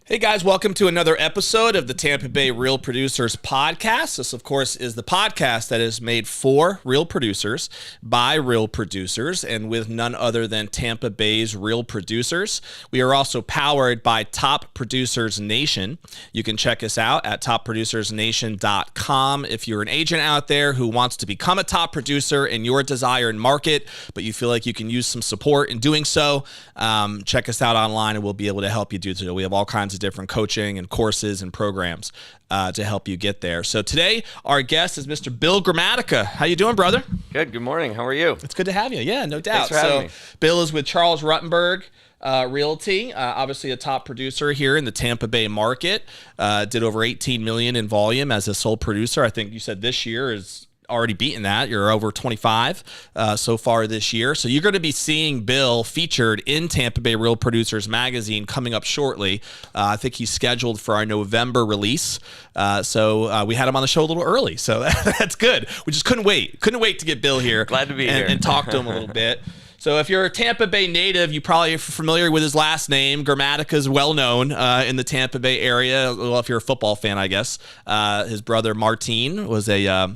Hey guys, welcome to another episode of the Tampa Bay Real Producers Podcast. This, of course, is the podcast that is made for real producers, by real producers, and with none other than Tampa Bay's real producers. We are also powered by Top Producers Nation. You can check us out at topproducersnation.com. If you're an agent out there who wants to become a top producer in your desired market, but you feel like you can use some support in doing so, check us out online and we'll be able to help you do so. We have all kinds of different coaching and courses and programs to help you get there. So today, our guest is Mr. Bill Gramatica. How you doing, brother? Good morning. How are you? It's good to have you. Yeah, no doubt. Thanks for having me. Bill is with Charles Rutenberg Realty, obviously a top producer here in the Tampa Bay market. Did over $18 million in volume as a sole producer. I think you said this year is already beaten that. You're over 25 so far this year. So you're going to be seeing Bill featured in Tampa Bay Real Producers Magazine coming up shortly. I think he's scheduled for our November release. So we had him on the show a little early. So that's good. We just couldn't wait. Couldn't wait to get Bill here. Glad to be here. And talk to him a little bit. So if you're a Tampa Bay native, you probably are familiar with his last name. Gramatica is well known in the Tampa Bay area. Well, if you're a football fan, I guess. His brother Martin was a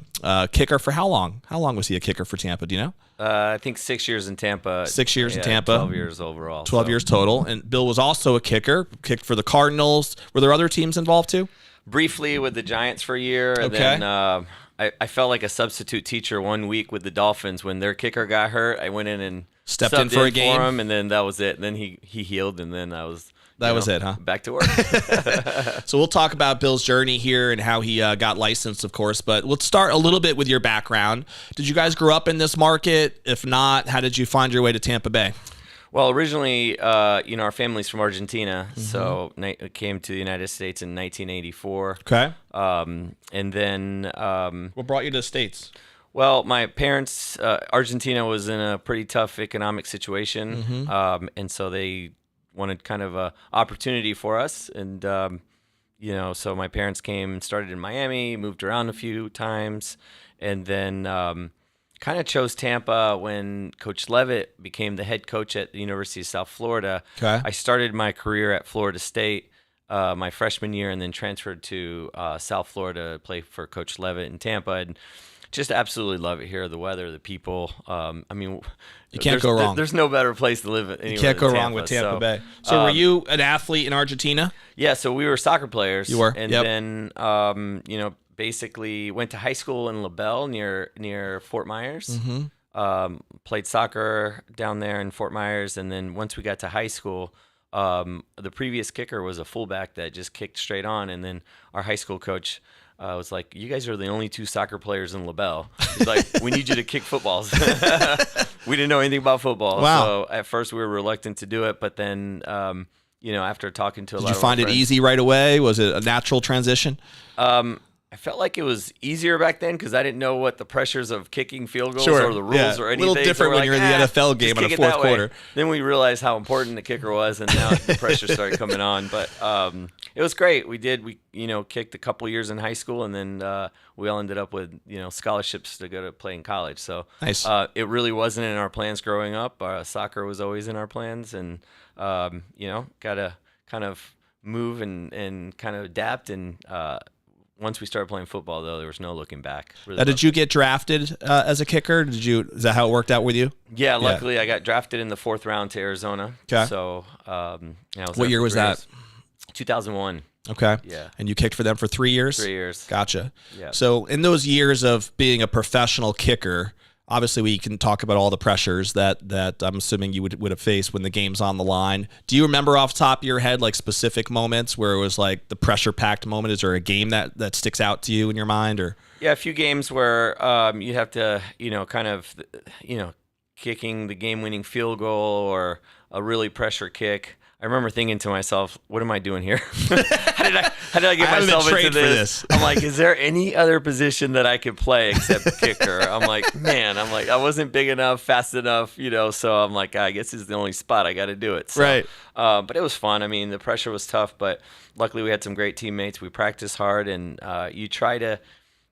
kicker for how long? How long was he a kicker for Tampa? Do you know? I think 6 years in Tampa. 6 years in Tampa. 12 years overall. 12 years total. And Bill was also a kicker, kicked for the Cardinals. Were there other teams involved too? Briefly with the Giants for a year. And okay. Then I felt like a substitute teacher 1 week with the Dolphins. When their kicker got hurt, I went in and stepped in for a game for him, and then that was it. And then he healed, and then I was it, huh? Back to work. So we'll talk about Bill's journey here and how he got licensed, of course. But let's start a little bit with your background. Did you guys grow up in this market? If not, how did you find your way to Tampa Bay? Well, originally, our family's from Argentina, so I came to the United States in 1984. Okay. And then what brought you to the States? Well, my parents, Argentina was in a pretty tough economic situation, and so they wanted kind of a opportunity for us. And, so my parents came and started in Miami, moved around a few times, and then kind of chose Tampa when Coach Levitt became the head coach at the University of South Florida. Okay. I started my career at Florida State my freshman year and then transferred to South Florida to play for Coach Levitt in Tampa. And just absolutely love it here. The weather, the people. You can't go wrong. There's no better place to live anywhere. You can't go than wrong with Tampa Bay. So So were you an athlete in Argentina? Yeah, so we were soccer players. You were? And Yep. then, basically went to high school in LaBelle near Fort Myers. Played soccer down there in Fort Myers. And then once we got to high school, the previous kicker was a fullback that just kicked straight on. And then our high school coach was like, you guys are the only two soccer players in LaBelle. He's like, we need you to kick footballs. We didn't know anything about football. Wow. So at first we were reluctant to do it. But then, after talking to a lot of Did you find it friends, easy right away? Was it a natural transition? I felt like it was easier back then because I didn't know what the pressures of kicking field goals or the rules or anything. A little different when you're in the NFL game in a fourth quarter. Then we realized how important the kicker was, and now the pressure started coming on. But it was great. We kicked a couple years in high school, and then we all ended up with scholarships to go to play in college. So nice. It really wasn't in our plans growing up. Soccer was always in our plans, and got to kind of move and kind of adapt and. once we started playing football, though, there was no looking back. Really Now, did you get drafted as a kicker? Is that how it worked out with you? Yeah, luckily I got drafted in the 4th round to Arizona. Okay. So, What year was that? 2001. Okay. Yeah. And you kicked for them for 3 years? 3 years. Gotcha. Yeah. So in those years of being a professional kicker, obviously we can talk about all the pressures that I'm assuming you would have faced when the game's on the line. Do you remember off the top of your head like specific moments where it was like the pressure-packed moment? Is there a game that sticks out to you in your mind? Or Yeah, a few games where you have to, kicking the game-winning field goal or a really pressure kick. I remember thinking to myself, what am I doing here? How did I get myself into this? I'm like, is there any other position that I could play except kicker? I'm like, I wasn't big enough, fast enough, so I'm like, I guess this is the only spot I got to do it. So, right. But it was fun. I mean, the pressure was tough, but luckily we had some great teammates. We practiced hard, and you try to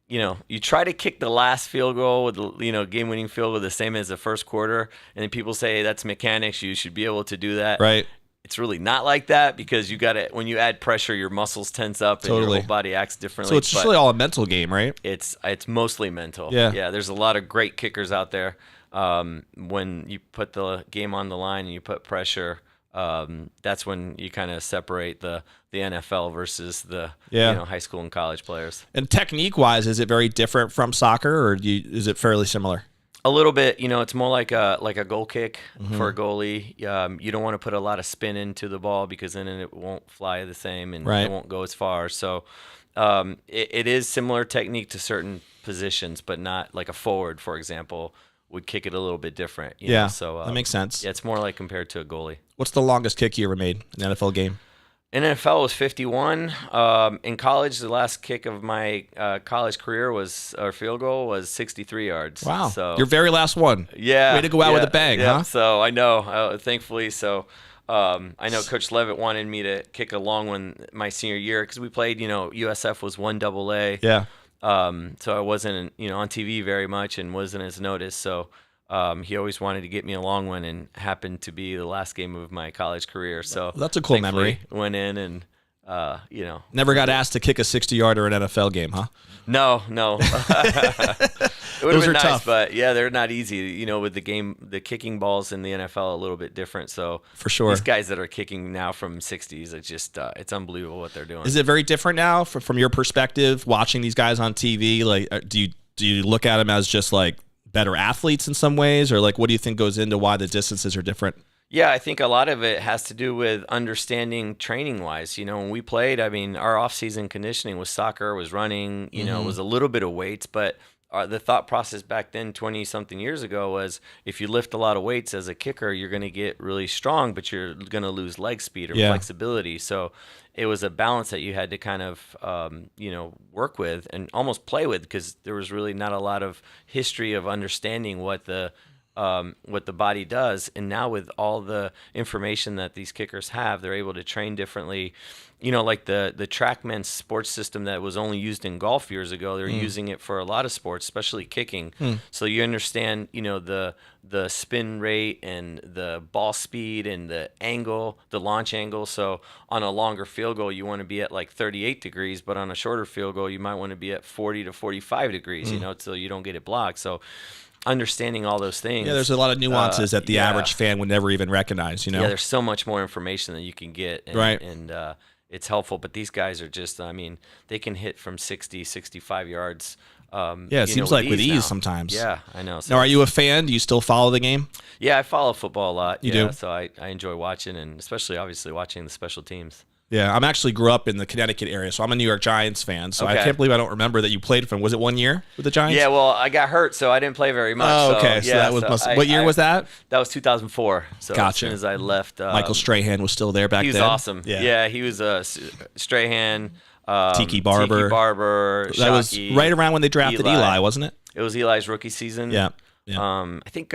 kick the last field goal with the, game-winning field goal the same as the first quarter, and then people say, hey, that's mechanics. You should be able to do that. Right. It's really not like that because you got to, when you add pressure, your muscles tense up and your whole body acts differently. So it's just really all a mental game, right? It's mostly mental. Yeah. Yeah. There's a lot of great kickers out there. When you put the game on the line and you put pressure, that's when you kind of separate the NFL versus the high school and college players. And technique-wise, is it very different from soccer, or is it fairly similar? A little bit, it's more like a goal kick for a goalie. You don't want to put a lot of spin into the ball because then it won't fly the same and it won't go as far. So it is similar technique to certain positions, but not like a forward, for example, would kick it a little bit different. You know? So that makes sense. Yeah, it's more like compared to a goalie. What's the longest kick you ever made in an NFL game? In NFL was 51. In college, the last kick of my college career field goal was 63 yards. Wow. So your very last one. Yeah. Way to go out with a bang, huh? So I know, thankfully. So I know Coach Levitt wanted me to kick a long one my senior year because we played, USF was 1AA. Yeah. So I wasn't, on TV very much and wasn't as noticed. So he always wanted to get me a long one, and happened to be the last game of my college career. So that's a cool memory. Went in and, Never got asked to kick a 60-yarder in an NFL game, huh? No. It would have been nice, tough. but yeah, they're not easy. With the kicking balls in the NFL a little bit different. So for sure, these guys that are kicking now from 60s, it's just it's unbelievable what they're doing. Is it very different now from your perspective, watching these guys on TV? Like, do you look at them as just like better athletes in some ways, or like what do you think goes into why the distances are different? Yeah, I think a lot of it has to do with understanding training-wise. When we played, I mean, our off-season conditioning was soccer, was running, was a little bit of weights, but the thought process back then, 20-something years ago, was if you lift a lot of weights as a kicker, you're going to get really strong, but you're going to lose leg speed or flexibility. So it was a balance that you had to kind of, work with and almost play with, because there was really not a lot of history of understanding what the body does. And now with all the information that these kickers have, they're able to train differently. Like the TrackMan sports system that was only used in golf years ago, they're using it for a lot of sports, especially kicking. So you understand, the spin rate and the ball speed and the angle, the launch angle. So on a longer field goal, you want to be at like 38 degrees, but on a shorter field goal, you might want to be at 40 to 45 degrees, so you don't get it blocked. So understanding all those things. Yeah, there's a lot of nuances that the average fan would never even recognize, Yeah, there's so much more information that you can get. And, right. And it's helpful, but these guys are just, they can hit from 60, 65 yards. It seems like with ease sometimes. Yeah, I know. So now, are you a fan? Do you still follow the game? Yeah, I follow football a lot. You do? So I enjoy watching, and especially, obviously, watching the special teams. Yeah, I'm actually grew up in the Connecticut area, so I'm a New York Giants fan. So I can't believe I don't remember that you played from. Was it 1 year with the Giants? Yeah, well, I got hurt, so I didn't play very much. Oh, okay. So that was what year was that? That was 2004. So gotcha. As soon as I left, Michael Strahan was still there back then. He was awesome. Yeah, he was Strahan, Tiki Barber. Shockey, that was right around when they drafted Eli, wasn't it? It was Eli's rookie season. Yeah. I think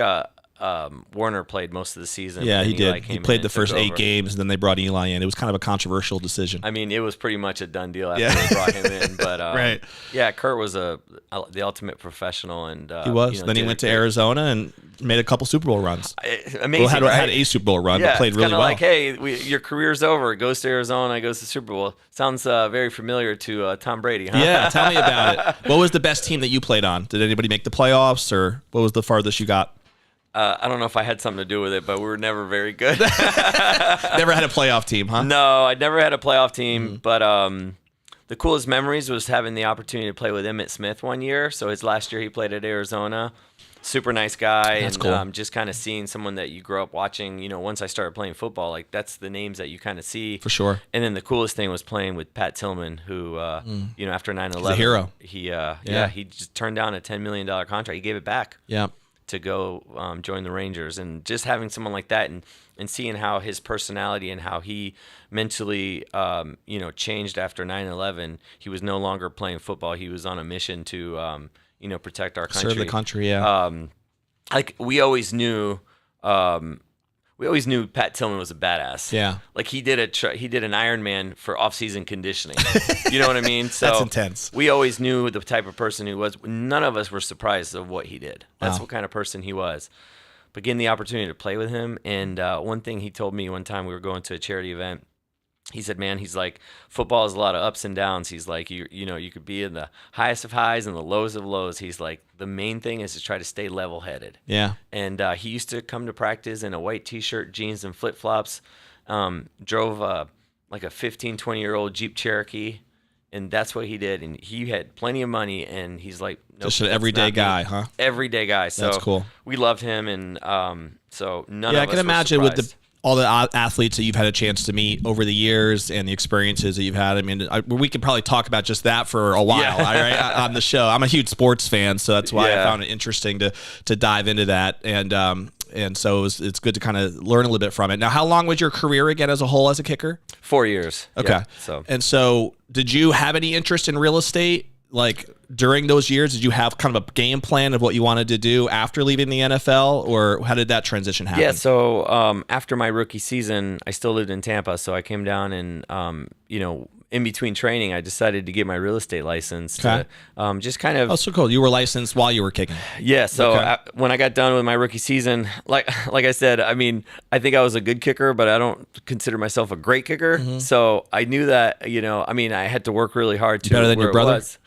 Warner played most of the season. Yeah, and he did. came He in played and the took first 8 over. games, and then they brought Eli in. It was kind of a controversial decision. I mean, it was pretty much a done deal after Yeah. they brought him in. But Right. yeah, Kurt was the ultimate professional, and He was. Then he did went it to great. Arizona and made a couple Super Bowl runs. Amazing. Well, right? had a Super Bowl run, Yeah, but played it's really kinda well. like, hey, your career's over. Goes to Arizona, goes to Super Bowl. Sounds very familiar to Tom Brady, huh? Yeah, tell me about it. What was the best team that you played on? Did anybody make the playoffs, or what was the farthest you got? I don't know if I had something to do with it, but we were never very good. Never had a playoff team, huh? No, I never had a playoff team, but the coolest memories was having the opportunity to play with Emmitt Smith one year. So his last year he played at Arizona. Super nice guy. That's and cool. Just kind of seeing someone that you grow up watching, once I started playing football, like that's the names that you kind of see. For sure. And then the coolest thing was playing with Pat Tillman, who, after 9/11. He's a hero. He just turned down a $10 million contract. He gave it back. Yeah. To go join the Rangers, and just having someone like that and seeing how his personality and how he mentally changed after 9/11. He was no longer playing football. He was on a mission to protect our country. Serve the country, yeah. Like we always knew Pat Tillman was a badass. Yeah. Like he did an Ironman for off-season conditioning. You know what I mean? So That's intense. We always knew the type of person he was. None of us were surprised of what he did. That's Wow. what kind of person he was. But getting the opportunity to play with him, and one thing he told me one time we were going to a charity event. He said, man, he's like, football is a lot of ups and downs. He's like, you could be in the highest of highs and the lowest of lows. He's like, the main thing is to try to stay level-headed. Yeah. And he used to come to practice in a white T-shirt, jeans, and flip-flops. Drove like a 15, 20-year-old Jeep Cherokee, and that's what he did. And he had plenty of money, and he's like, nope, Just an that's everyday not me. guy, huh? Everyday guy. So That's cool. We loved him, and so none of us Yeah, I can were imagine with surprised. all the athletes that you've had a chance to meet over the years and the experiences that you've had. I mean, we could probably talk about just that for a while, Yeah. right, on the show. I'm a huge sports fan, so that's why I Yeah. found it interesting to dive into that. And so it's good to kind of learn a little bit from it. Now, how long was your career again as a whole as a kicker? 4 years. Okay. Yeah, so did you have any interest in real estate? Like during those years, did you have kind of a game plan of what you wanted to do after leaving the NFL, or how did that transition happen? Yeah, so after my rookie season, I still lived in Tampa, so I came down and, in between training, I decided to get my real estate license to just kind of... Oh, so cool. You were licensed while you were kicking. Yeah, so Okay. when I got done with my rookie season, like I said, I mean, I think I was a good kicker, but I don't consider myself a great kicker. Mm-hmm. So I knew that, I had to work really hard to better than where your it brother? was.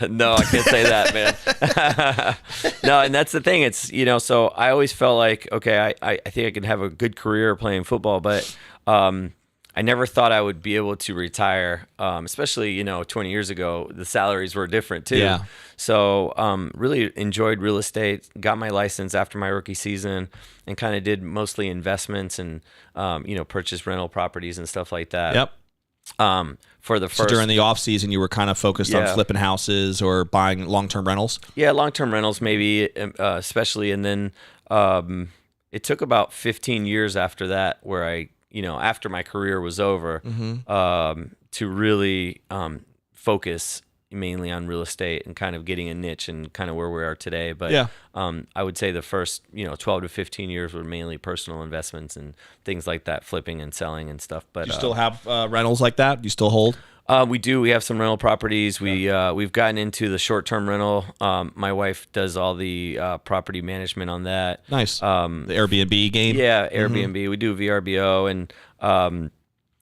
No, I can't say that, man. No, and that's the thing. It's, so I always felt like, okay, I think I could have a good career playing football, but I never thought I would be able to retire, especially, 20 years ago, the salaries were different too. Yeah. So really enjoyed real estate, got my license after my rookie season, and kind of did mostly investments and, purchased rental properties and stuff like that. Yep. For the So first... during the off season, you were kind of focused on Yeah. flipping houses or buying long-term rentals. Yeah, long-term rentals maybe, especially. And then it took about 15 years after that where I, after my career was over, to really focus mainly on real estate and kind of getting a niche and kind of where we are today. But Yeah. I would say the first, 12 to 15 years were mainly personal investments and things like that, flipping and selling and stuff. But Do you still have rentals like that? Do you still hold? we do. We have some rental properties. We've gotten into the short-term rental. My wife does all the property management on that. Nice. The Airbnb game. Yeah, Airbnb. We do VRBO, and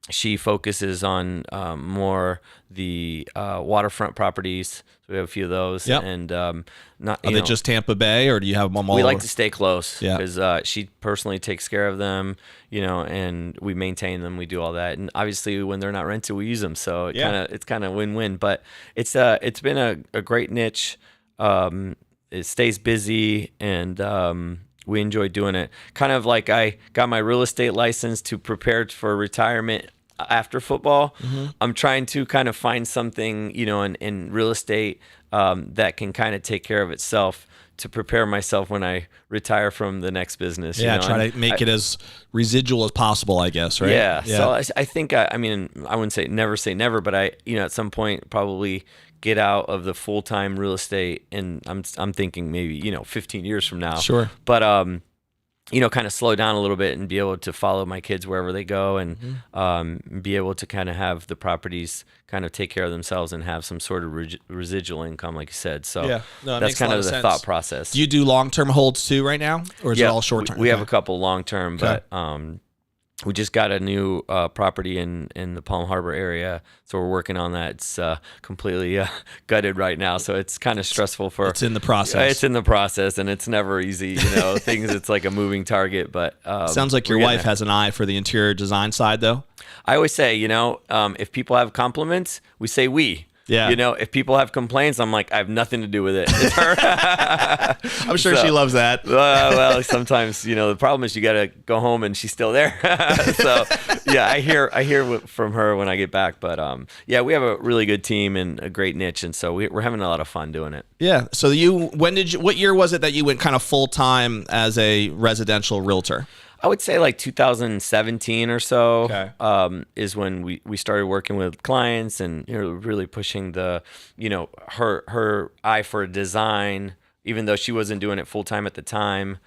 she focuses on more the waterfront properties. So we have a few of those. Yep. And not. Are they just Tampa Bay, or do you have them all We over? like to stay close Yeah. because she personally takes care of them, and we maintain them. We do all that, and obviously when they're not rented, we use them. So it's kind of win-win. But it's been a great niche. It stays busy, and we enjoy doing it. Kind of like I got my real estate license to prepare for retirement after football. I'm trying to kind of find something, in real estate that can kind of take care of itself to prepare myself when I retire from the next business. Yeah, you know? try And to make it as residual as possible, I guess, right? Yeah. So I think, I wouldn't say never, but at some point probably get out of the full-time real estate. And I'm thinking maybe, 15 years from now. Sure. But, kind of slow down a little bit and be able to follow my kids wherever they go, and be able to kind of have the properties kind of take care of themselves and have some sort of residual income, like you said. So that's kind of the thought process. Do you do long-term holds too right now, or is it all short-term? We have a couple long-term, but we just got a new property in the Palm Harbor area, so we're working on that. It's completely gutted right now, so it's kind of stressful It's in the process. It's in the process, and it's never easy. Things. It's like a moving target. But sounds like your wife has an eye for the interior design side, though. I always say, if people have compliments, we say we. Yeah. If people have complaints, I'm like, I have nothing to do with it. It's her. I'm sure she loves that. Well, sometimes, the problem is you got to go home and she's still there. So, I hear from her when I get back. But, we have a really good team and a great niche. And so we're having a lot of fun doing it. Yeah. So what year was it that you went kind of full time as a residential realtor? I would say like 2017 or so is when we started working with clients and really pushing the her eye for design, even though she wasn't doing it full time at the time.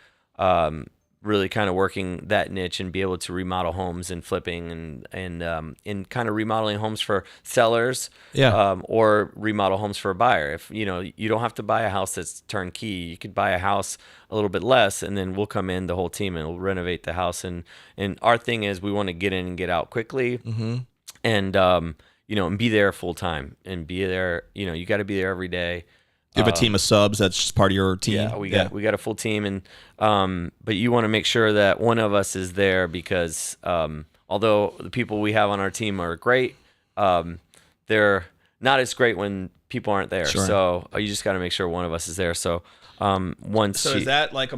Really kind of working that niche and be able to remodel homes and flipping and kind of remodeling homes for sellers, or remodel homes for a buyer. If you don't have to buy a house that's turnkey, you could buy a house a little bit less, and then we'll come in, the whole team, and we'll renovate the house. And our thing is we want to get in and get out quickly, and and be there full time and be there. You got to be there every day. You have a team of subs that's just part of your team. Yeah, we got a full team, and but you want to make sure that one of us is there because although the people we have on our team are great, they're not as great when people aren't there. Sure. So you just got to make sure one of us is there. So is that like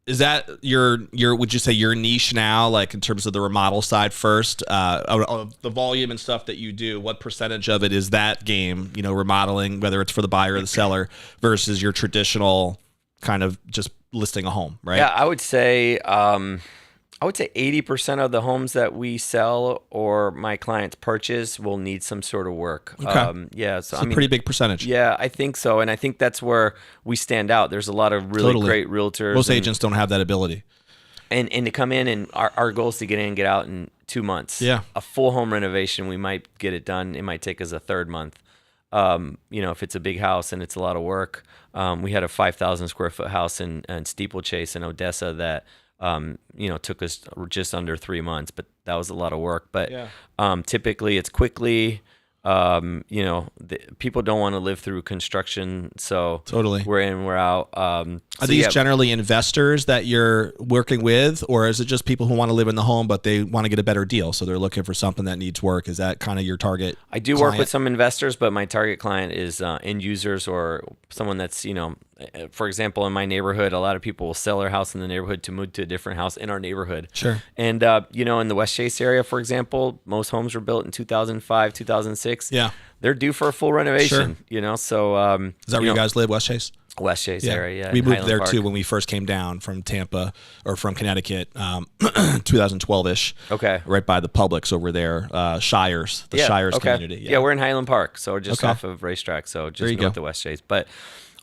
is that your would you say your niche now, like in terms of the remodel side first, of the volume and stuff that you do, what percentage of it is that game, remodeling, whether it's for the buyer or the seller versus your traditional kind of just listing a home, right? Yeah, I would say 80% of the homes that we sell or my clients purchase will need some sort of work. Okay. So a pretty big percentage. Yeah, I think so. And I think that's where we stand out. There's a lot of really great realtors. Most agents don't have that ability. And to come in, and our goal is to get in and get out in 2 months. Yeah. A full home renovation, we might get it done. It might take us a third month. If it's a big house and it's a lot of work. We had a 5,000 square foot house in Steeplechase in Odessa that took us just under 3 months, but that was a lot of work. But typically it's quickly, people don't want to live through construction. So totally, we're in, we're out. Are these generally investors that you're working with, or is it just people who want to live in the home, but they want to get a better deal? So they're looking for something that needs work. Is that kind of your target? I do work with some investors, but my target client is end users or someone that's, for example, in my neighborhood, a lot of people will sell their house in the neighborhood to move to a different house in our neighborhood. Sure. And, in the West Chase area, for example, most homes were built in 2005, 2006. Yeah. They're due for a full renovation, so. Is that where you guys live, West Chase? West Chase area, yeah. We moved there too when we first came down from Tampa or from Connecticut, 2012-ish. Okay. Right by the Publix over there, Shires, Shires community. Yeah, we're in Highland Park, so just off of Racetrack, so just north of West Chase. But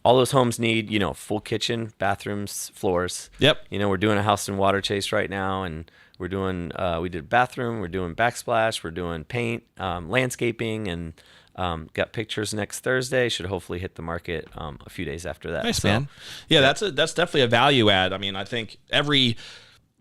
all those homes need, full kitchen, bathrooms, floors. Yep. We're doing a house in Water Chase right now, and we're doing, we did bathroom, we're doing backsplash, we're doing paint, landscaping, and got pictures next Thursday. Should hopefully hit the market a few days after that. Nice, man. Yeah, that's definitely a value add. I mean, I think every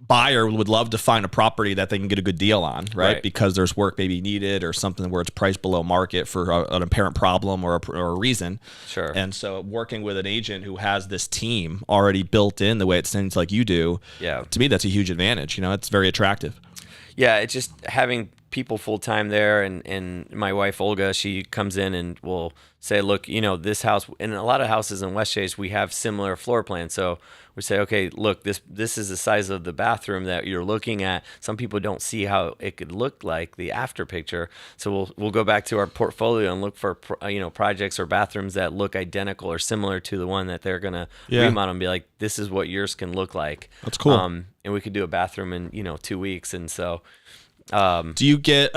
buyer would love to find a property that they can get a good deal on, right? Because there's work maybe needed or something where it's priced below market for an apparent problem or a reason. Sure. And so working with an agent who has this team already built in the way it seems like you do, to me, that's a huge advantage. It's very attractive. Yeah, it's just having people full time there, and my wife Olga, she comes in and will say, look, this house, and a lot of houses in West Chase, we have similar floor plans. So we say, okay, look, this is the size of the bathroom that you're looking at. Some people don't see how it could look like the after picture. So we'll go back to our portfolio and look for projects or bathrooms that look identical or similar to the one that they're gonna remodel and be like, this is what yours can look like. That's cool. And we could do a bathroom in 2 weeks, and so. Do you get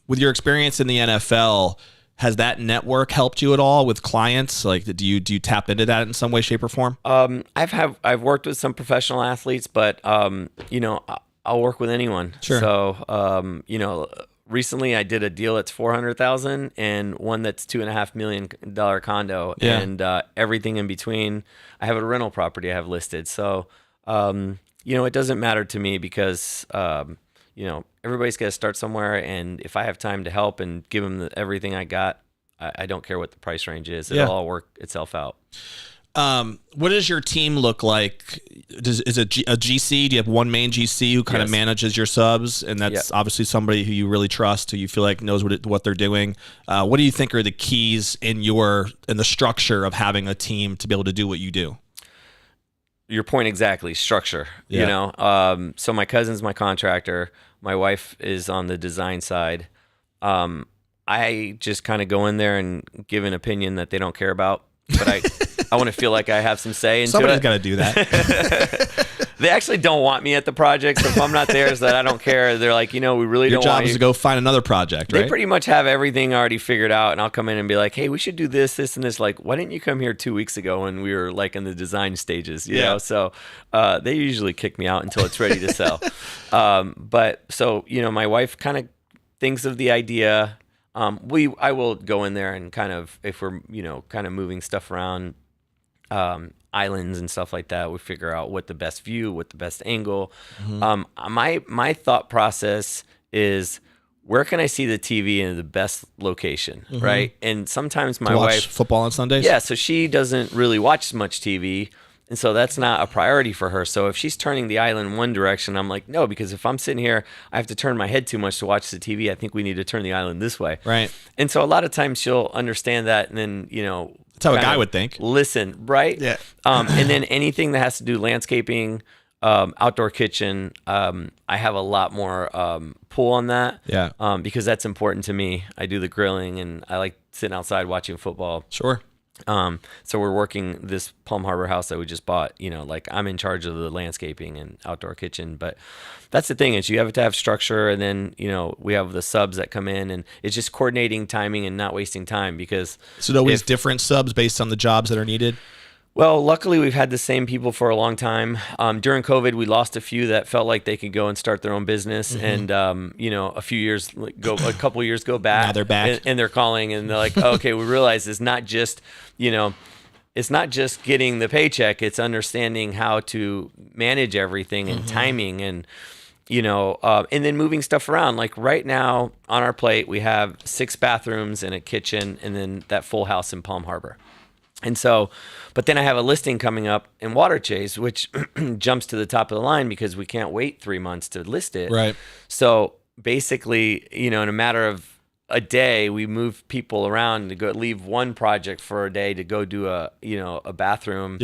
with your experience in the NFL? Has that network helped you at all with clients? Like, do you tap into that in some way, shape, or form? I've worked with some professional athletes, but I'll work with anyone. Sure. So recently I did a deal that's $400,000 and one that's $2.5 million condo, and everything in between. I have a rental property I have listed. So it doesn't matter to me because everybody's got to start somewhere, and if I have time to help and give them everything I got, I don't care what the price range is. It'll all work itself out. What does your team look like? Is it a GC? Do you have one main GC who kind of manages your subs? And that's obviously somebody who you really trust, who you feel like knows what they're doing. What do you think are the keys in the structure of having a team to be able to do what you do? Your point exactly, structure. So my cousin's my contractor. My wife is on the design side. I just kind of go in there and give an opinion that they don't care about, but I want to feel like I have some say into it. Somebody's got to do that. They actually don't want me at the project, so if I'm not there, it's that I don't care. They're like, we really don't want you. Your job is to go find another project, right? They pretty much have everything already figured out, and I'll come in and be like, hey, we should do this, this, and this. Like, why didn't you come here 2 weeks ago when we were like in the design stages, you know? So they usually kick me out until it's ready to sell. But my wife kind of thinks of the idea. I will go in there and kind of, if we're, kind of moving stuff around, islands and stuff like that, we figure out what the best view, what the best angle. My thought process is, where can I see the TV in the best location, right? And sometimes my wife football on Sundays. Yeah, so she doesn't really watch much TV, and so that's not a priority for her. So if she's turning the island one direction, I'm like, no, because if I'm sitting here, I have to turn my head too much to watch the TV. I think we need to turn the island this way, right? And so a lot of times she'll understand that, and then that's how a guy would think. Listen, right? Yeah. And then anything that has to do landscaping, outdoor kitchen, I have a lot more pull on that. Yeah. Because that's important to me. I do the grilling, and I like sitting outside watching football. Sure. So we're working this Palm Harbor house that we just bought, like I'm in charge of the landscaping and outdoor kitchen. But that's the thing, is you have to have structure, and then, we have the subs that come in, and it's just coordinating timing and not wasting time, because so always different subs based on the jobs that are needed. Well, luckily we've had the same people for a long time. During COVID, we lost a few that felt like they could go and start their own business, and a couple years go back. Now they're back, and they're calling, and they're like, oh, "Okay, we realize it's not just getting the paycheck; it's understanding how to manage everything and timing, and and then moving stuff around. Like right now on our plate, we have 6 bathrooms and a kitchen, and then that full house in Palm Harbor." And so, but then I have a listing coming up in Water Chase, which jumps to the top of the line because we can't wait 3 months to list it. Right. So basically, in a matter of a day, we move people around to go leave one project for a day to go do a bathroom,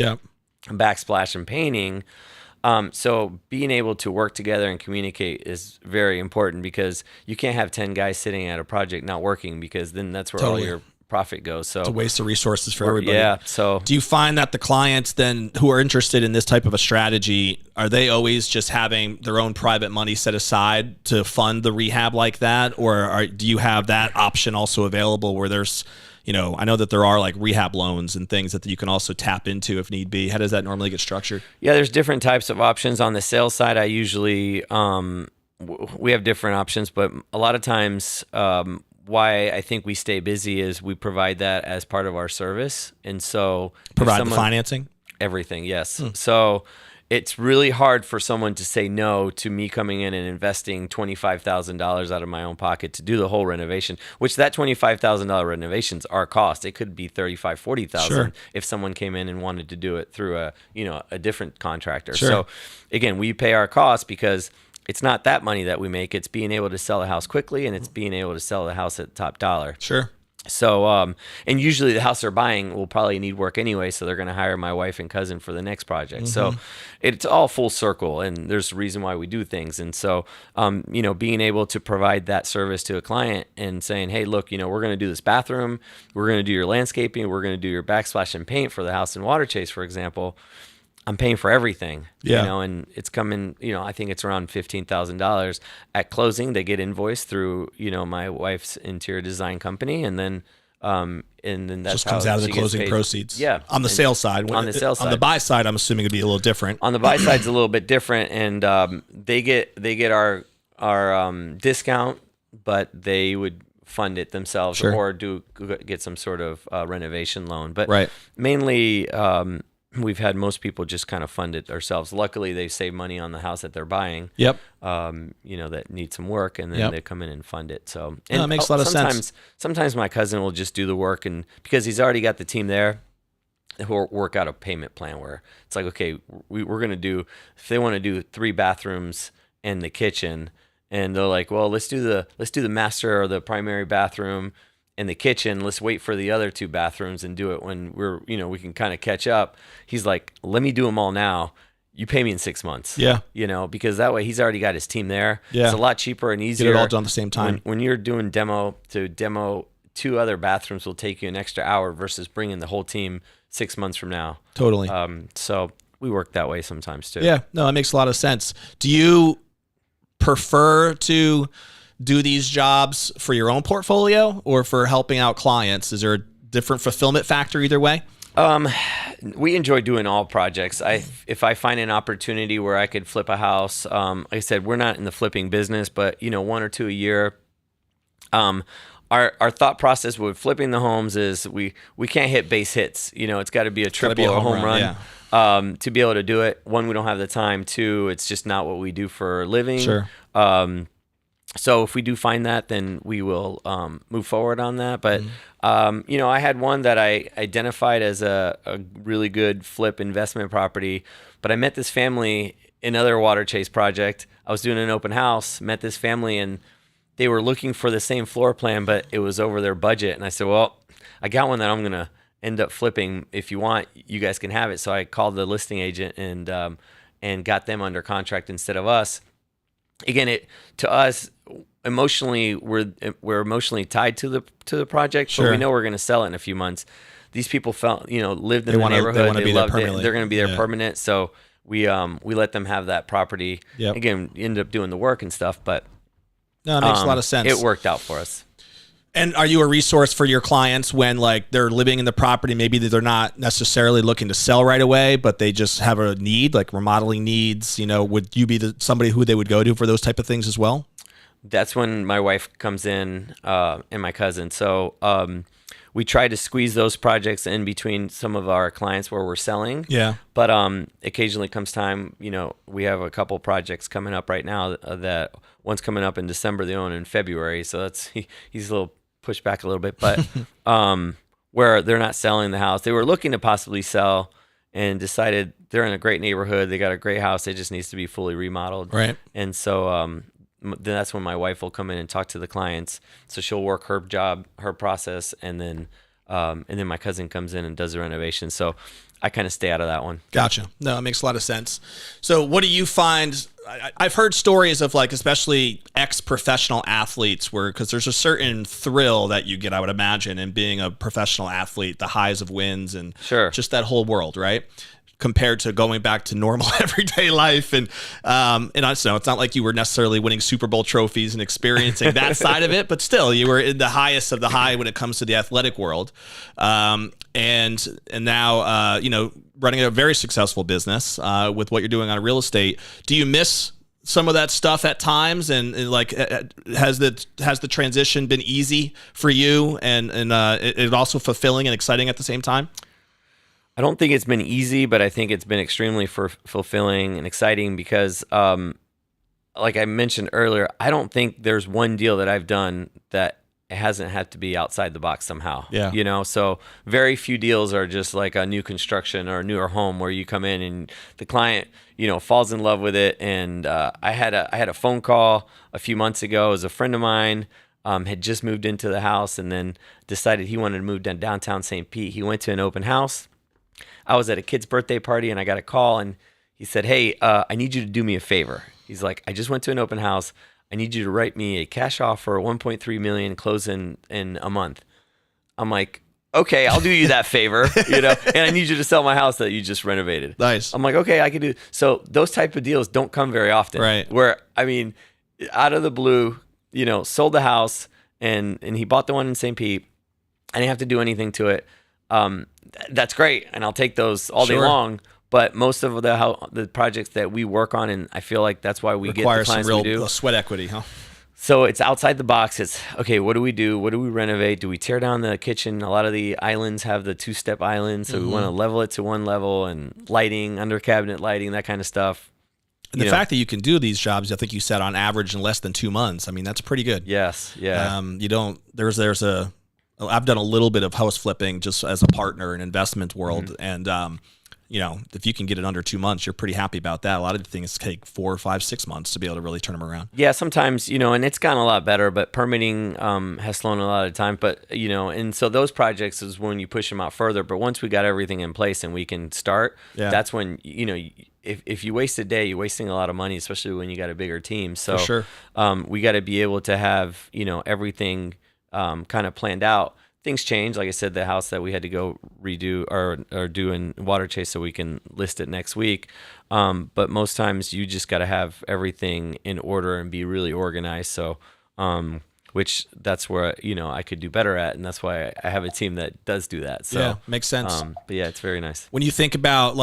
backsplash and painting. So being able to work together and communicate is very important, because you can't have 10 guys sitting at a project not working, because then that's where all your profit goes. So it's a waste of resources for everybody. Yeah. So do you find that the clients then who are interested in this type of a strategy, are they always just having their own private money set aside to fund the rehab like that? Or do you have that option also available where there's, I know that there are like rehab loans and things that you can also tap into if need be. How does that normally get structured? Yeah, there's different types of options. On the sales side, I usually, we have different options, but a lot of times, why I think we stay busy is we provide that as part of our service. And so provide the financing? Everything, yes. So it's really hard for someone to say no to me coming in and investing $25,000 out of my own pocket to do the whole renovation, which that $25,000 renovation's our cost. It could be $35,000, $40,000 if someone came in and wanted to do it through a different contractor. Sure. So again, we pay our costs because it's not that money that we make. It's being able to sell a house quickly, and it's being able to sell the house at top dollar. Sure. So, and usually the house they're buying will probably need work anyway, so they're going to hire my wife and cousin for the next project. So it's all full circle, and there's a reason why we do things. And so, being able to provide that service to a client and saying, hey, look, we're going to do this bathroom, we're going to do your landscaping, we're going to do your backsplash and paint for the house in Water Chase, for example. I'm paying for everything, Yeah. and it's coming, I think it's around $15,000 at closing. They get invoiced through, my wife's interior design company. And then that's just comes out of the closing proceeds. Yeah. On the sales side. On the sales side. On the buy side, I'm assuming it'd be a little different. On the buy side's a little bit different. And they get our discount, but they would fund it themselves or get some sort of renovation loan. But mainly, we've had most people just kind of fund it ourselves. Luckily, they save money on the house that they're buying. Yep. That needs some work, and then they come in and fund it. So, and that makes a lot of sense. Sometimes my cousin will just do the work, and because he's already got the team there, he'll work out a payment plan where it's like, okay, we're going to do, if they want to do 3 bathrooms and the kitchen, and they're like, well, let's do the master or the primary bathroom in the kitchen. Let's wait for the other 2 bathrooms and do it when we can kind of catch up. He's like, let me do them all now. You pay me in 6 months. Yeah. Because that way he's already got his team there. Yeah. It's a lot cheaper and easier. Get it all done at the same time. When you're doing demo 2 other bathrooms will take you an extra hour versus bringing the whole team 6 months from now. Totally. So we work that way sometimes too. Yeah. No, it makes a lot of sense. Do you prefer to do these jobs for your own portfolio or for helping out clients? Is there a different fulfillment factor either way? We enjoy doing all projects. If I find an opportunity where I could flip a house, like I said, we're not in the flipping business, but 1 or 2 a year. Our thought process with flipping the homes is we can't hit base hits. It's got to be a triple or a home run. Yeah. To be able to do it. 1, we don't have the time. 2, it's just not what we do for a living. Sure. So if we do find that, then we will move forward on that. But I had one that I identified as a really good flip investment property. But I met this family in another water chase project. I was doing an open house, met this family, and they were looking for the same floor plan, but it was over their budget. And I said, well, I got one that I'm going to end up flipping. If you want, you guys can have it. So I called the listing agent and got them under contract instead of us. Again, to us, emotionally, we're emotionally tied to the project, Sure. but we know we're going to sell it in a few months. These people lived in the neighborhood. They loved it. They're going to be there permanent. So we let them have that property. Yep. Again, we ended up doing the work and stuff, but no, it makes a lot of sense. It worked out for us. And are you a resource for your clients when they're living in the property? Maybe they're not necessarily looking to sell right away, but they just have a need, like remodeling needs. Would you be somebody who they would go to for those type of things as well? That's when my wife comes in and my cousin. So we try to squeeze those projects in between some of our clients where we're selling. Yeah. But occasionally comes time, we have a couple projects coming up right now that one's coming up in December, the other one in February. So he's a little pushed back a little bit, but where they're not selling the house. They were looking to possibly sell and decided they're in a great neighborhood. They got a great house. It just needs to be fully remodeled. Right. And so then that's when my wife will come in and talk to the clients. So she'll work her job, her process, and then my cousin comes in and does the renovation. So I kind of stay out of that one. Gotcha. No, it makes a lot of sense. So what do you find? I've heard stories of especially ex-professional athletes because there's a certain thrill that you get, I would imagine, in being a professional athlete, the highs of wins and just that whole world, right? Compared to going back to normal everyday life. And I know it's not like you were necessarily winning Super Bowl trophies and experiencing that side of it, but still you were in the highest of the high when it comes to the athletic world. And now, running a very successful business with what you're doing on real estate. Do you miss some of that stuff at times? And has the transition been easy for you and it also fulfilling and exciting at the same time? I don't think it's been easy, but I think it's been extremely fulfilling and exciting because, like I mentioned earlier, I don't think there's one deal that I've done that it hasn't had to be outside the box somehow. Yeah. So very few deals are just like a new construction or a newer home where you come in and the client, falls in love with it. And I had a phone call a few months ago. It was a friend of mine. Had just moved into the house and then decided he wanted to move downtown St. Pete. He went to an open house. I was at a kid's birthday party and I got a call and he said, hey, I need you to do me a favor. He's like, I just went to an open house. I need you to write me a cash offer, $1.3 million, close in a month. I'm like, okay, I'll do you that favor, and I need you to sell my house that you just renovated. Nice. I'm like, okay, I can do. So those type of deals don't come very often. Right. Where, out of the blue, sold the house and he bought the one in St. Pete. I didn't have to do anything to it. That's great. And I'll take those all day long. But most of the projects that we work on, and I feel like that's why we get the clients we do. Sweat equity, huh? So it's outside the box. It's, okay, what do we do? What do we renovate? Do we tear down the kitchen? A lot of the islands have the 2-step islands, so we want to level it to one level, and lighting, under cabinet lighting, that kind of stuff. And the fact that you can do these jobs, I think you said on average in less than 2 months. I mean, that's pretty good. Yes, yeah. I've done a little bit of house flipping just as a partner in investment world, and if you can get it under 2 months, you're pretty happy about that. A lot of the things take 4, 5, 6 months to be able to really turn them around. Yeah, sometimes, and it's gotten a lot better, but permitting has slowed a lot of time. But, and so those projects is when you push them out further. But once we got everything in place and we can start, that's when, if you waste a day, you're wasting a lot of money, especially when you got a bigger team. So For sure. We got to be able to have, everything kind of planned out. Things change. Like I said, the house that we had to go redo or do in Water Chase so we can list it next week. But most times you just got to have everything in order and be really organized. So, which that's where, I could do better at. And that's why I have a team that does do that. So, yeah, makes sense. But yeah, it's very nice. When you think about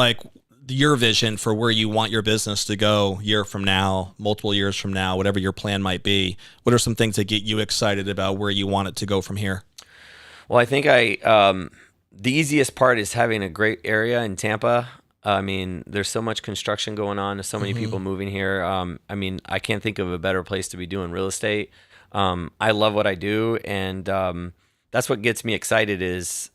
your vision for where you want your business to go year from now, multiple years from now, whatever your plan might be, what are some things that get you excited about where you want it to go from here? Well, I think the easiest part is having a great area in Tampa. I mean, there's so much construction going on. There's so many people moving here. I can't think of a better place to be doing real estate. I love what I do, and that's what gets me excited is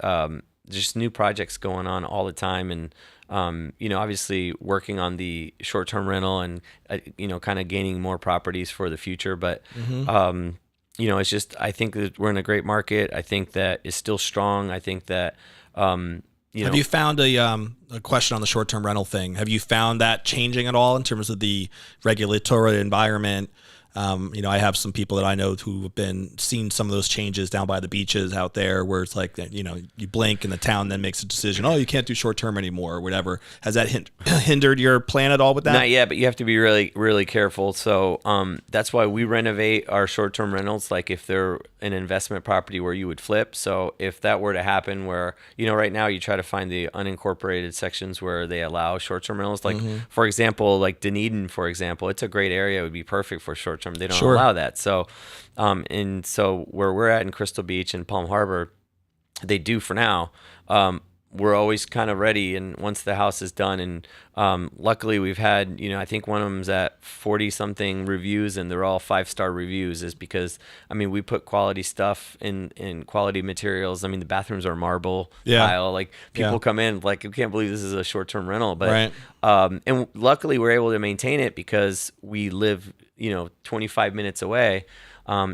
just new projects going on all the time. And obviously working on the short-term rental and kind of gaining more properties for the future. But it's just, I think that we're in a great market. I think that it's still strong. I think that, Have you found a question on the short-term rental thing? Have you found that changing at all in terms of the regulatory environment? I have some people that I know who have seen some of those changes down by the beaches out there where it's like, you blink and the town then makes a decision, oh, you can't do short-term anymore or whatever. Has that hindered your plan at all with that? Not yet, but you have to be really, really careful. So that's why we renovate our short-term rentals, like if they're an investment property where you would flip. So if that were to happen where, right now you try to find the unincorporated sections where they allow short-term rentals. Like, for example, like Dunedin, for example, it's a great area. It would be perfect for short-term. They don't allow that. So, and so where we're at in Crystal Beach and Palm Harbor, they do for now. We're always kind of ready. And once the house is done, and luckily we've had, I think one of them's at 40 something reviews and they're all 5-star reviews, is because, we put quality stuff in quality materials. The bathrooms are marble tile. Like people come in like, you can't believe this is a short-term rental, but, and luckily we're able to maintain it because we live, 25 minutes away.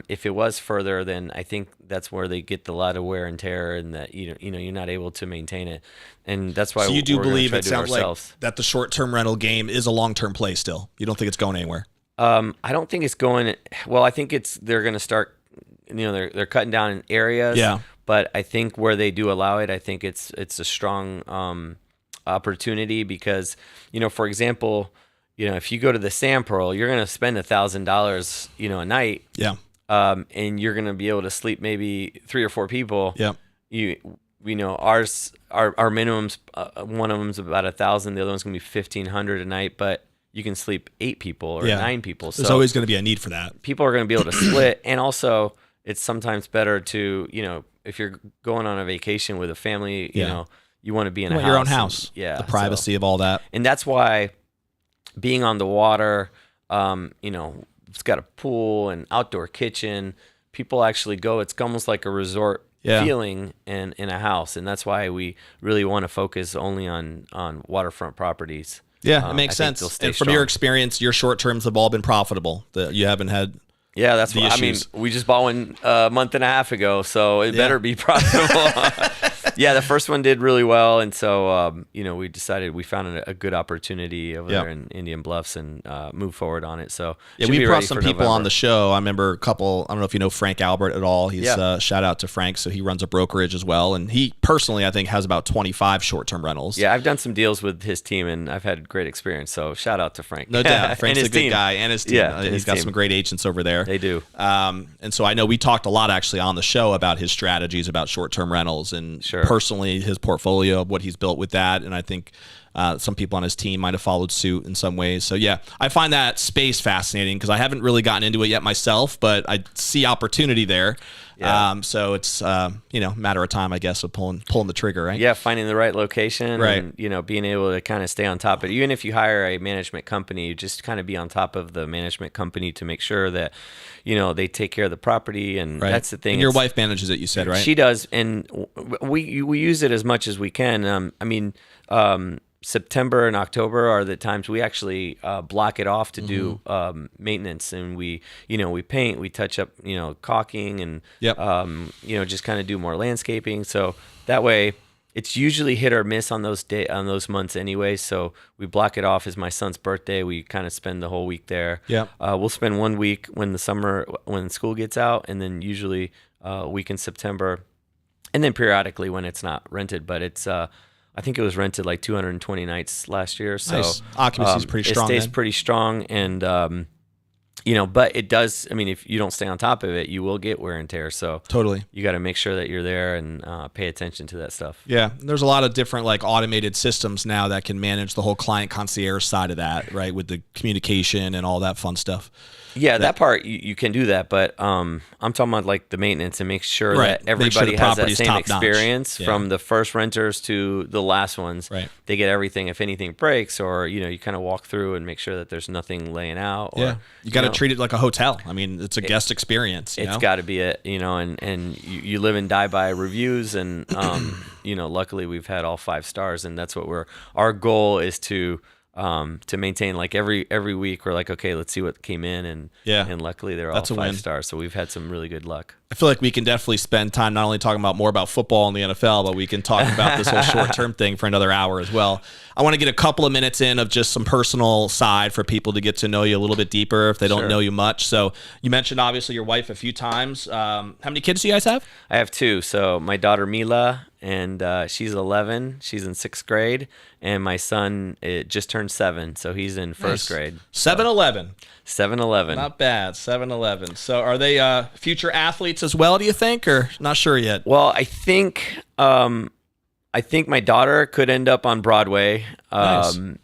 If it was further, then I think that's where they get a lot of wear and tear, and that you're not able to maintain it, and that's why. So you do believe it sounds like that the short-term rental game is a long-term play still. You don't think it's going anywhere? I don't think it's going. Well, I think they're going to start. They're cutting down in areas. Yeah. But I think where they do allow it, I think it's a strong opportunity because for example. If you go to the Sand Pearl, you're going to spend $1,000, a night. Yeah. And you're going to be able to sleep maybe 3 or 4 people. Yeah. Ours, our minimums, one of them's about 1,000. The other one's going to be 1,500 a night, but you can sleep 8 people or 9 people. So there's always going to be a need for that. People are going to be able to split. And also it's sometimes better to, if you're going on a vacation with a family, you want to be in a house. Your own house. The privacy of all that. And that's why being on the water, it's got a pool and outdoor kitchen. People actually go. It's almost like a resort feeling in a house, and that's why we really want to focus only on waterfront properties. Yeah, it makes sense. And from your experience, your short terms have all been profitable. You haven't had. Yeah, that's what issues. We just bought one a month and a half ago, so it better be profitable. Yeah, the first one did really well, and so we decided we found a good opportunity over there in Indian Bluffs and moved forward on it. So we brought some people on the show. I remember a couple. I don't know if you know Frank Albert at all. He's shout out to Frank. So he runs a brokerage as well, and he personally I think has about 25 short-term rentals. Yeah, I've done some deals with his team, and I've had great experience. So shout out to Frank. No doubt, Frank's a good guy, and his team. Yeah, he's got some great agents over there. They do. And so I know we talked a lot actually on the show about his strategies about short-term rentals and personally his portfolio, what he's built with that. And I think some people on his team might have followed suit in some ways. So yeah, I find that space fascinating because I haven't really gotten into it yet myself, but I see opportunity there. Yeah. So it's matter of time, I guess, of pulling the trigger, right? Yeah, finding the right location, right? And being able to kind of stay on top of it. Even if you hire a management company, you just kind of be on top of the management company to make sure that they take care of the property, and that's the thing. And your wife manages it, you said, right? She does, and we use it as much as we can. September and October are the times we actually block it off to do maintenance, and we paint, we touch up, caulking, and just kind of do more landscaping. So that way, it's usually hit or miss on those months anyway. So we block it off as my son's birthday. We kind of spend the whole week there. Yeah, we'll spend 1 week when school gets out, and then usually a week in September, and then periodically when it's not rented, but it's. I think it was rented like 220 nights last year. So nice. Occupancy is pretty strong. It stays pretty strong, and but it does. I mean, if you don't stay on top of it, you will get wear and tear. So totally, you got to make sure that you're there and pay attention to that stuff. Yeah, there's a lot of different like automated systems now that can manage the whole client concierge side of that, right, with the communication and all that fun stuff. Yeah, that part you can do that, but I'm talking about like the maintenance and make sure that everybody has that same experience from the first renters to the last ones. Right. They get everything. If anything breaks, or you kind of walk through and make sure that there's nothing laying out. Or, you got to treat it like a hotel. I mean, it's a guest experience. It's got to be it, and you live and die by reviews, and luckily we've had all 5 stars, and that's what our goal is to maintain. Like every week we're like, okay, let's see what came in, and luckily they're all 5 stars. So we've had some really good luck. I feel like we can definitely spend time not only talking about more about football in the NFL, but we can talk about this whole short-term thing for another hour as well. I want to get a couple of minutes in of just some personal side for people to get to know you a little bit deeper if they don't know you much. So you mentioned obviously your wife a few times. How many kids do you guys have? I have 2. So my daughter Mila, and she's 11. She's in 6th grade, and my son just turned 7, so he's in 1st grade. 7-11. 7-11. Not bad. 7-11. So are they future athletes as well, do you think, or not sure yet? Well, I think my daughter could end up on Broadway.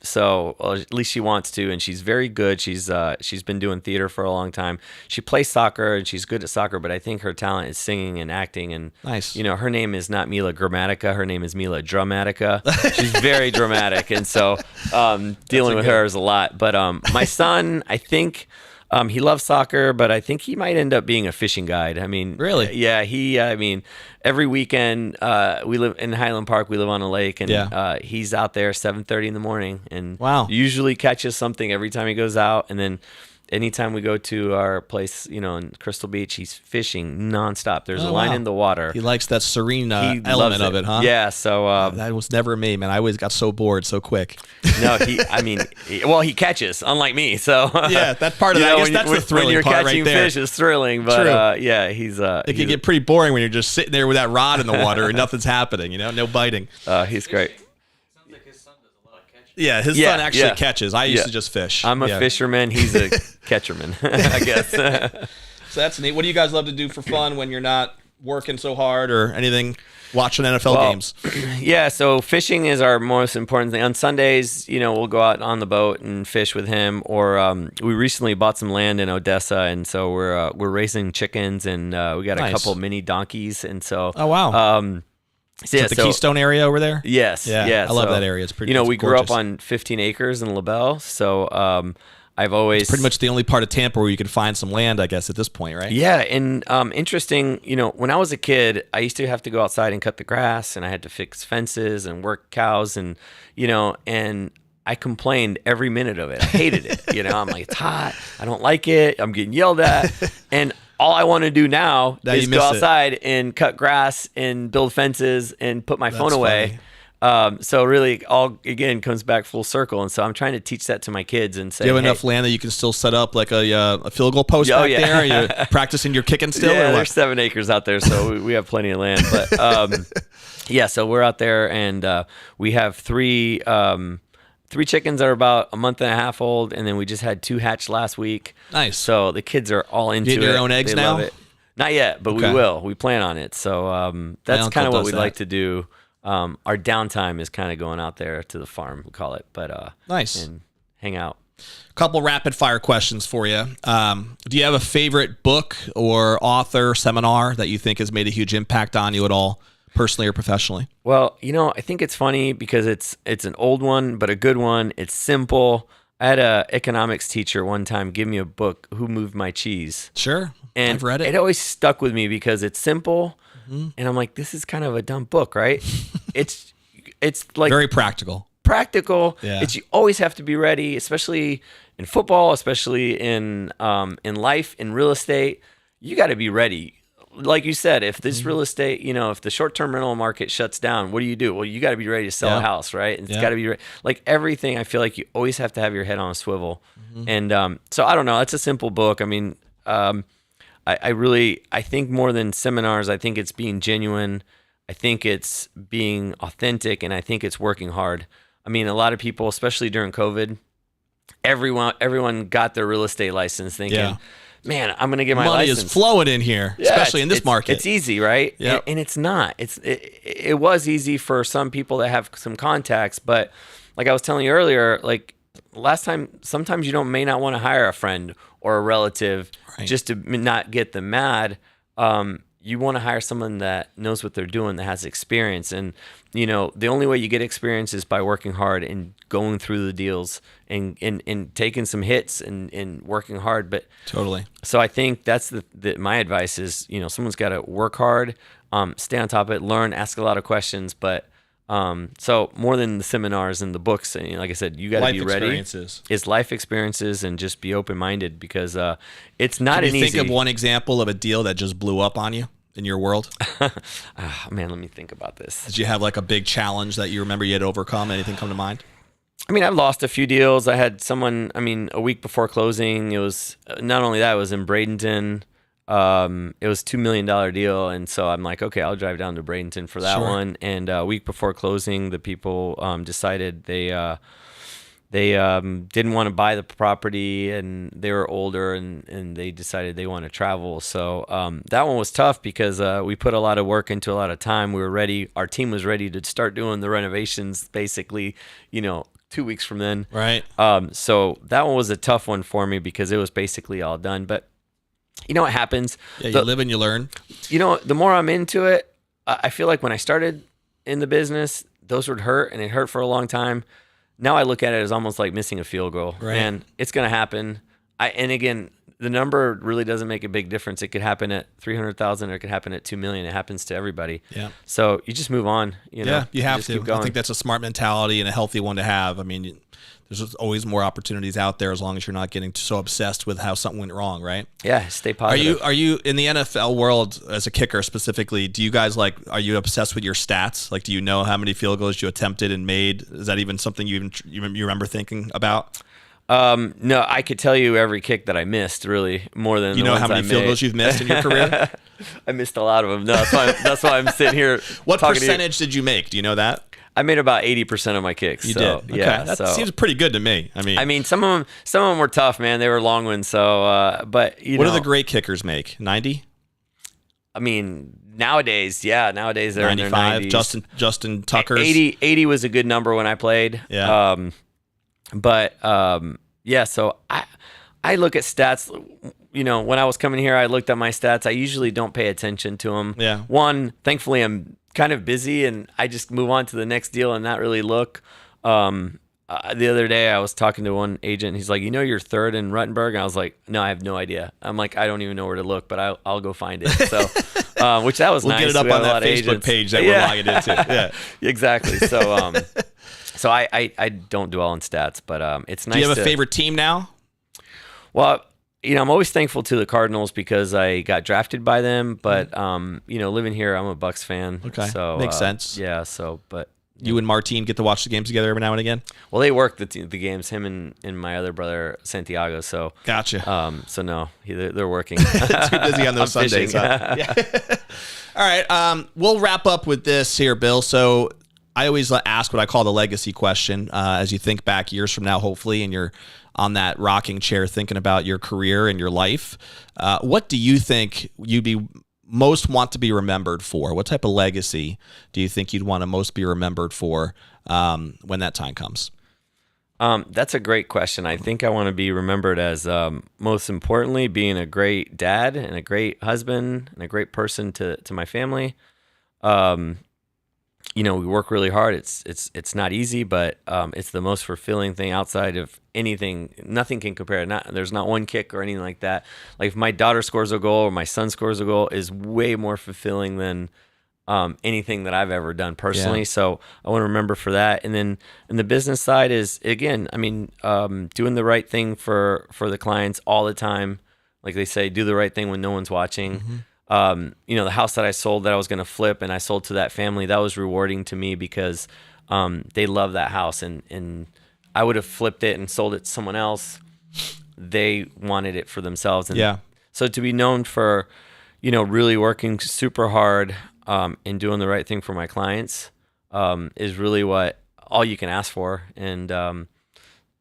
So at least she wants to, and she's very good. She's been doing theater for a long time. She plays soccer, and she's good at soccer, but I think her talent is singing and acting. And her name is not Mila Gramatica. Her name is Mila Dramatica. She's very dramatic, and so dealing with her is a lot. But my son, I think. He loves soccer, but I think he might end up being a fishing guide. I mean, really? Yeah, every weekend we live in Highland Park. We live on a lake, and he's out there 7:30 in the morning, and usually catches something every time he goes out. And then anytime we go to our place, in Crystal Beach, he's fishing nonstop. There's a line in the water. He likes that serene element of it, huh? Yeah. So that was never me, man. I always got so bored so quick. No, he catches, unlike me. So yeah, that part of that. I guess that's the thrilling part right there. When you're catching fish is thrilling, but he's. It can get pretty boring when you're just sitting there with that rod in the water and nothing's happening. No biting. He's great. Yeah, his son actually catches. I used to just fish. I'm a fisherman. He's a catcherman, I guess. So that's neat. What do you guys love to do for fun when you're not working so hard or anything? Watching NFL games. Yeah, so fishing is our most important thing. On Sundays, we'll go out on the boat and fish with him. Or we recently bought some land in Odessa, and so we're raising chickens, and we got a couple mini donkeys, and so. Oh wow. Is the Keystone area over there? Yes. Yeah. I love that area. It's pretty. We grew up on 15 acres in LaBelle, so I've always it's pretty much the only part of Tampa where you can find some land, I guess, at this point, right? Yeah, and interesting. When I was a kid, I used to have to go outside and cut the grass, and I had to fix fences and work cows, and and I complained every minute of it. I hated it. I'm like, it's hot. I don't like it. I'm getting yelled at, and all I want to do now is go miss it. outside and cut grass and build fences and put my phone away. So really, all again comes back full circle. And so I'm trying to teach that to my kids and say, Do you have enough land that you can still set up like a field goal post back there? Are you practicing your kicking still? Yeah, or what? there's 7 acres out there, so we have plenty of land. But yeah, so we're out there, and we have three chickens that are about a month and a half old, and then we just had 2 hatch last week. Nice. So the kids are all into it. You getting your own eggs They now? love it. Not yet, but we will. We plan on it. So that's kind of what we'd like to do. Our downtime is kind of going out there to the farm, we call it. But nice. And hang out. Couple rapid fire questions for you. Do you have a favorite book or author, seminar that you think has made a huge impact on you at all, personally or professionally? Well, I think it's funny because it's an old one, but a good one. It's simple. I had an economics teacher one time give me a book, Who Moved My Cheese? Sure. And I've read it. It always stuck with me because it's simple. And I'm like, this is kind of a dumb book, right? it's like very practical. Yeah. You always have to be ready, especially in football, especially in life, in real estate. You got to be ready. Like you said, if this real estate, if the short-term rental market shuts down, what do? Well, you got to be ready to sell a house, right? And it's got to be like everything. I feel like you always have to have your head on a swivel. And so I don't know. It's a simple book. I mean, I think more than seminars, I think it's being genuine. I think it's being authentic, and I think it's working hard. I mean, a lot of people, especially during COVID, everyone got their real estate license thinking, man, I'm going to get my license. Money is flowing in here, especially in this market. It's easy, right? Yeah. And it's not. It was easy for some people that have some contacts, but like I was telling you earlier, like last time, sometimes you may not want to hire a friend or a relative just to not get them mad. You want to hire someone that knows what they're doing, that has experience. And, the only way you get experience is by working hard and going through the deals and taking some hits and working hard. But totally. So I think that's my advice is, someone's got to work hard, stay on top of it, learn, ask a lot of questions. But so more than the seminars and the books, and like I said, you got to be ready. It's life experiences, and just be open-minded because it's not an easy. Think of one example of a deal that just blew up on you in your world. Man, let me think about this. Did you have like a big challenge that you remember you had to overcome? Anything come to mind? I mean, I've lost a few deals. I had someone, a week before closing, it was not only that, it was in Bradenton. It was $2 million deal, and so I'm like, okay, I'll drive down to Bradenton for that one. And a week before closing, the people decided they didn't want to buy the property, and they were older, and they decided they want to travel. So that one was tough because we put a lot of work into a lot of time. We were ready. Our team was ready to start doing the renovations, basically, 2 weeks from then. Right. So that one was a tough one for me because it was basically all done. But you know what happens? Yeah, you live and you learn. The more I'm into it, I feel like when I started in the business, those would hurt, and it hurt for a long time. Now I look at it as almost like missing a field goal. Right. And it's going to happen. And again, the number really doesn't make a big difference. It could happen at 300,000 or it could happen at 2 million. It happens to everybody. Yeah. So you just move on. Yeah, you have to. Keep going. I think that's a smart mentality and a healthy one to have. I mean, there's always more opportunities out there as long as you're not getting so obsessed with how something went wrong, right? Yeah, stay positive. Are you in the NFL world as a kicker specifically? Do you guys are you obsessed with your stats? Like, do you know how many field goals you attempted and made? Is that even something you remember thinking about? No, I could tell you every kick that I missed, really, more than you know how many field goals you've missed in your career. I missed a lot of them. No, that's why I'm sitting here. What percentage did you make? Do you know that? I made about 80% of my kicks. You did. Okay. Yeah, that seems pretty good to me. I mean, some of them were tough, man. They were long ones. So, but what do the great kickers make? 90. I mean, nowadays they're 95. In their 90s. Justin Tucker's 80 was a good number when I played. Yeah. Yeah. So I look at stats. When I was coming here, I looked at my stats. I usually don't pay attention to them. Yeah. One, thankfully, I'm kind of busy, and I just move on to the next deal and not really look. The other day, I was talking to one agent. And he's like, you're third in Rutenberg. And I was like, no, I have no idea. I'm like, I don't even know where to look, but I'll go find it. So, which that was we'll nice. We'll get it up on that Facebook page that we're logging into. Yeah, exactly. So, so I don't dwell on stats, but it's nice. Do you have a favorite team now? Well, I'm always thankful to the Cardinals because I got drafted by them. But living here, I'm a Bucks fan. Okay, so makes sense. Yeah. So, but you and Martine get to watch the games together every now and again. Well, they work the games. Him and my other brother Santiago. So gotcha. So no, they're working. Too busy on those Sundays. Huh? Yeah. All right. We'll wrap up with this here, Bill. So I always ask what I call the legacy question. As you think back years from now, hopefully, and you're on that rocking chair thinking about your career and your life, what do you think you'd be most want to be remembered for? What type of legacy do you think you'd want to most be remembered for when that time comes? That's a great question. I think I want to be remembered as, most importantly, being a great dad and a great husband and a great person to my family. We work really hard. It's not easy, but it's the most fulfilling thing outside of anything. Nothing can compare. There's not one kick or anything like that. Like if my daughter scores a goal or my son scores a goal is way more fulfilling than anything that I've ever done personally. Yeah. So I want to remember for that. And then in the business side is, again, doing the right thing for the clients all the time. Like they say, do the right thing when no one's watching. Mm-hmm. The house that I sold that I was going to flip and I sold to that family, that was rewarding to me because they love that house. And I would have flipped it and sold it to someone else. They wanted it for themselves. And yeah. So to be known for, really working super hard and doing the right thing for my clients is really all you can ask for. And kind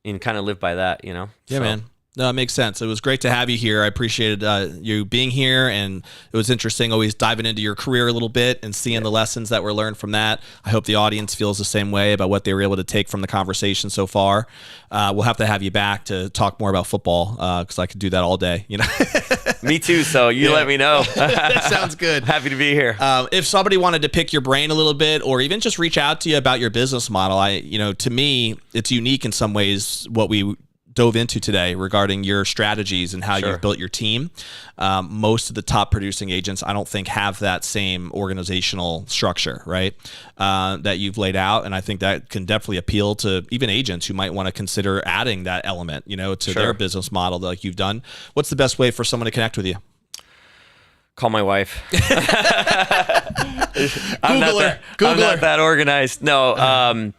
of live by that, Yeah, so. Man. No, it makes sense. It was great to have you here. I appreciated you being here, and it was interesting always diving into your career a little bit and seeing the lessons that were learned from that. I hope the audience feels the same way about what they were able to take from the conversation so far. We'll have to have you back to talk more about football because I could do that all day. Me too. So let me know. That sounds good. Happy to be here. If somebody wanted to pick your brain a little bit, or even just reach out to you about your business model, to me, it's unique in some ways what we dove into today regarding your strategies and how you've built your team. Most of the top producing agents, I don't think, have that same organizational structure, right? That you've laid out. And I think that can definitely appeal to even agents who might want to consider adding that element, to their business model like you've done. What's the best way for someone to connect with you? Call my wife. I'm not that organized. No.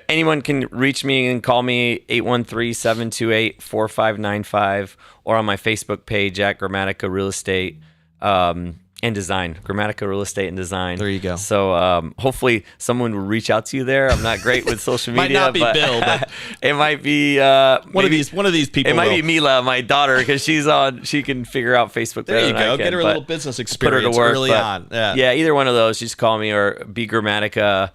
Anyone can reach me and call me 813-728-4595 or on my Facebook page at Gramatica Real Estate and Design. Gramatica Real Estate and Design. There you go. So hopefully someone will reach out to you there. I'm not great with social media. Might not be Bill, but it might be one of these people. It might be Mila, my daughter, because she can figure out Facebook. There you go. Get her a little business experience put her to work, early on. Yeah, either one of those. Just call me or bgramatica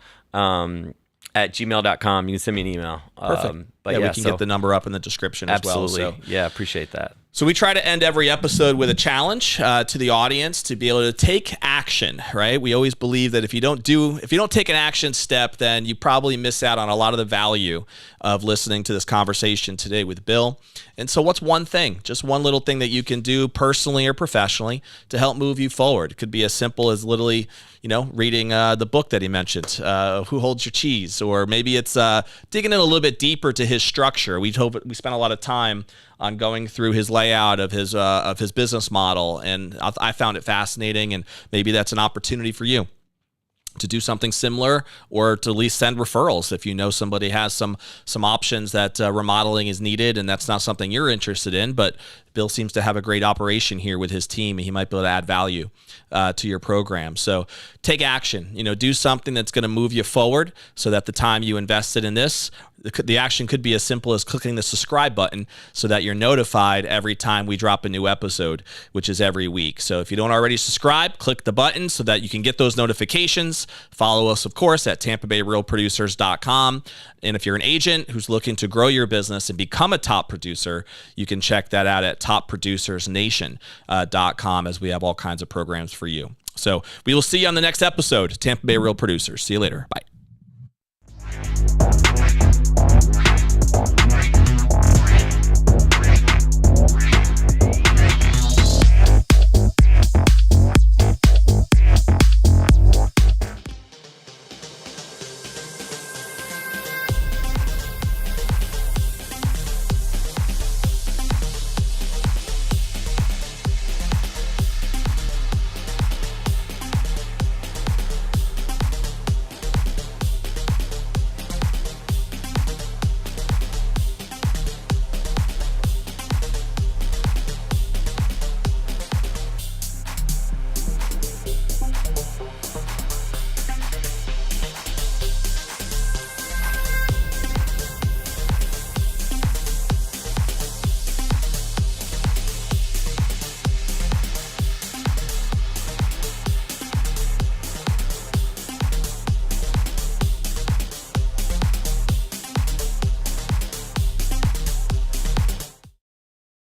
at gmail.com. You can send me an email. Perfect. We can get the number up in the description as well. Absolutely. Yeah, appreciate that. So we try to end every episode with a challenge to the audience to be able to take action, right? We always believe that if you don't take an action step, then you probably miss out on a lot of the value of listening to this conversation today with Bill. And so what's one thing, just one little thing that you can do personally or professionally to help move you forward? It could be as simple as literally, reading the book that he mentioned, Who Holds Your Cheese? Or maybe it's digging in a little bit deeper to his structure. We spent a lot of time on going through his layout of his business model, and I found it fascinating, and maybe that's an opportunity for you to do something similar, or to at least send referrals if you know somebody has some options that remodeling is needed and that's not something you're interested in, but Bill seems to have a great operation here with his team, and he might be able to add value to your program. So take action, do something that's going to move you forward so that the time you invested in this, the action could be as simple as clicking the subscribe button so that you're notified every time we drop a new episode, which is every week. So if you don't already subscribe, click the button so that you can get those notifications. Follow us, of course, at TampaBayRealProducers.com. And if you're an agent who's looking to grow your business and become a top producer, you can check that out at TopProducersNation.com, as we have all kinds of programs for you. So we will see you on the next episode, Tampa Bay Real Producers. See you later. Bye.